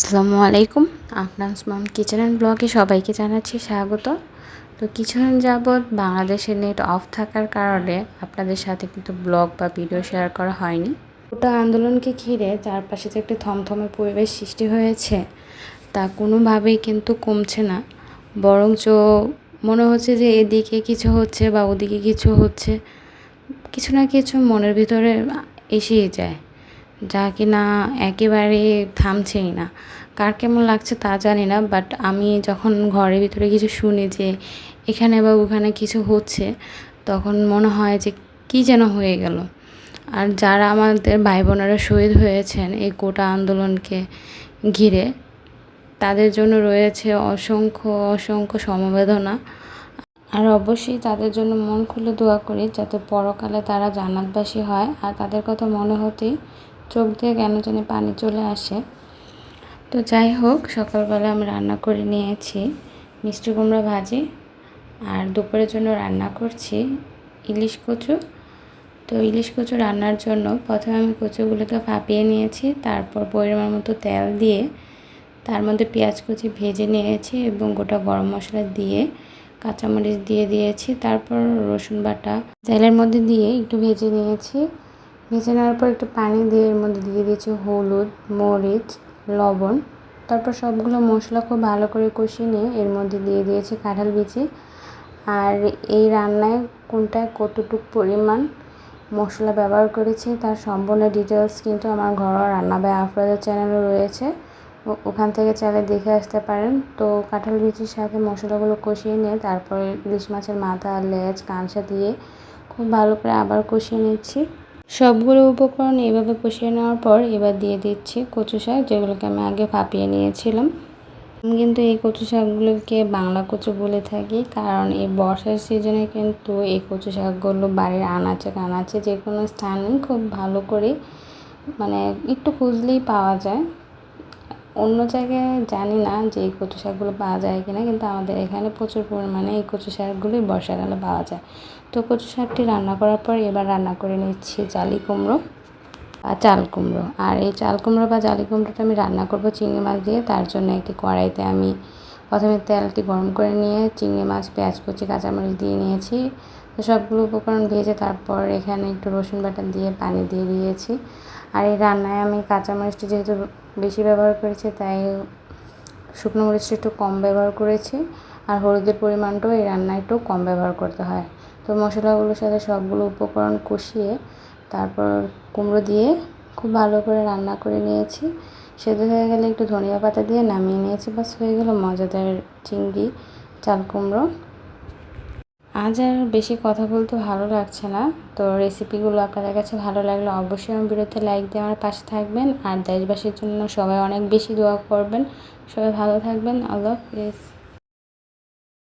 আসসালামু আলাইকুম। আফনাস মম kitchen and ব্লগে সবাইকে জানাচ্ছি স্বাগত। তো কিছুদিন যাবৎ বাংলাদেশের নেট অফ থাকার কারণে আপনাদের সাথে কিন্তু ব্লগ বা ভিডিও শেয়ার করা হয়নি। গোটা আন্দোলনকে ঘিরে চারপাশে যে একটি থমথমে পরিবেশ সৃষ্টি হয়েছে তা কোনোভাবেই কিন্তু কমছে না, বরঞ্চ মনে হচ্ছে যে এদিকে কিছু হচ্ছে বা ওদিকে কিছু হচ্ছে, কিছু না কিছু মনের ভিতরে এসেই যায়, যা কিনা একেবারে থামছেই না। কার কেমন লাগছে তা জানি না, বাট আমি যখন ঘরের ভিতরে কিছু শুনি যে এখানে বা ওখানে কিছু হচ্ছে, তখন মনে হয় যে কী যেন হয়ে গেল। আর যারা আমাদের ভাই বোনেরা শহীদ হয়েছেন এই গোটা আন্দোলনকে ঘিরে, তাদের জন্য রয়েছে অসংখ্য অসংখ্য সমবেদনা। আর অবশ্যই তাদের জন্য মন খুলে দোয়া করি যাতে পরকালে তারা জান্নাতবাসী হয়। আর তাদের কথা মনে হতেই চোখ দিয়ে কেন জানি পানি চলে আসে। তো যাই হোক, সকালবেলা আমি রান্না করে নিয়েছি মিষ্টি কুমড়া ভাজি, আর দুপুরের জন্য রান্না করছি ইলিশ কচু। তো ইলিশ কচু রান্নার জন্য প্রথমে আমি কচুগুলোকে ভাপিয়ে নিয়েছি, তারপর পরিমাণ মতো তেল দিয়ে তার মধ্যে পেঁয়াজ কুচি ভেজে নিয়েছি এবং গোটা গরম মশলা দিয়ে কাঁচামরিচ দিয়ে দিয়েছি, তারপর রসুন বাটা তেলের মধ্যে দিয়ে একটু ভেজে নিয়েছি। ভেজে নেওয়ার পর একটু পানি দিয়ে এর মধ্যে দিয়ে দিয়েছি হলুদ, মরিচ, লবণ। তারপর সবগুলো মশলা খুব ভালো করে কষিয়ে নিয়ে এর মধ্যে দিয়ে দিয়েছি কাঁঠাল বিচি। আর এই রান্নায় কোনটায় কতটুকু পরিমাণ মশলা ব্যবহার করেছি তার সম্পূর্ণ ডিটেলস কিন্তু আমার ঘরোয়া রান্না বাই আফরোজা চ্যানেলে রয়েছে, ওখান থেকে চাইলে দেখে আসতে পারেন। তো কাঁঠাল বিচির সাথে মশলাগুলো কষিয়ে নিয়ে তারপর ইলিশ মাছের মাথা, লেজ, কাঁচা দিয়ে খুব ভালো করে আবার কষিয়ে নিচ্ছি। সবগুলো উপকরণ এভাবে কষিয়ে নেওয়ার পর এবার দিয়ে দিচ্ছি কচু শাক, যেগুলোকে আমি আগে ভাপিয়ে নিয়েছিলাম। আমি কিন্তু এই কচু শাকগুলোকে বাংলা কচু বলে থাকি, কারণ এই বর্ষার সিজনে কিন্তু এই কচু শাকগুলো বাড়ির আনাচে কানাচে যে কোনো স্থানে খুব ভালো করে মানে একটু খুঁজলেই পাওয়া যায়। অন্য জায়গায় জানি না যে এই কচু শাকগুলো পাওয়া যায় কিনা, কিন্তু আমাদের এখানে প্রচুর পরিমাণে এই কচু শাকগুলোই বর্ষাকালে পাওয়া যায়। তো কচু শাকটি রান্না করার পর এবার রান্না করে নিচ্ছি জালি কুমড়ো বা চাল কুমড়ো। আর এই চাল কুমড়ো বা জালি কুমড়োটা আমি রান্না করব চিংড়ি মাছ দিয়ে। তার জন্য একটি কড়াইতে আমি প্রথমে তেলটি গরম করে নিয়ে চিংড়ি মাছ, পেঁয়াজ কুচি, কাঁচামরিচ দিয়ে নিয়েছি। তো সবগুলো উপকরণ ভেজে তারপর এখানে একটু রসুন বাটা দিয়ে পানি দিয়ে দিয়েছি। আর এই রান্নায় আমি কাঁচামরিচটি যেহেতু বেশি ব্যবহার করেছি, তাই শুকনো মরিচটা একটু কম ব্যবহার করেছি। আর হলুদের পরিমাণটাও এই রান্নায় একটু কম ব্যবহার করতে হয়। তো মশলাগুলোর সাথে সবগুলো উপকরণ কষিয়ে তারপর কুমড়ো দিয়ে খুব ভালো করে রান্না করে নিয়েছি। সেদ্ধ হয়ে গেলে একটু ধনিয়া পাতা দিয়ে নামিয়ে নিয়েছি। বাস হয়ে গেল মজাদার চিংড়ি চাল কুমড়ো। আজ আর বেশি কথা বলতে ভালো লাগছে না। তো রেসিপিগুলো আপনাদের কাছে ভালো লাগলে অবশ্যই আমার ভিডিওতে লাইক দিয়ে আমার পাশে থাকবেন। আর দেশবাসীর জন্য সবাই অনেক বেশি দোয়া করবেন। সবাই ভালো থাকবেন। আল্লাহ হাফেজ।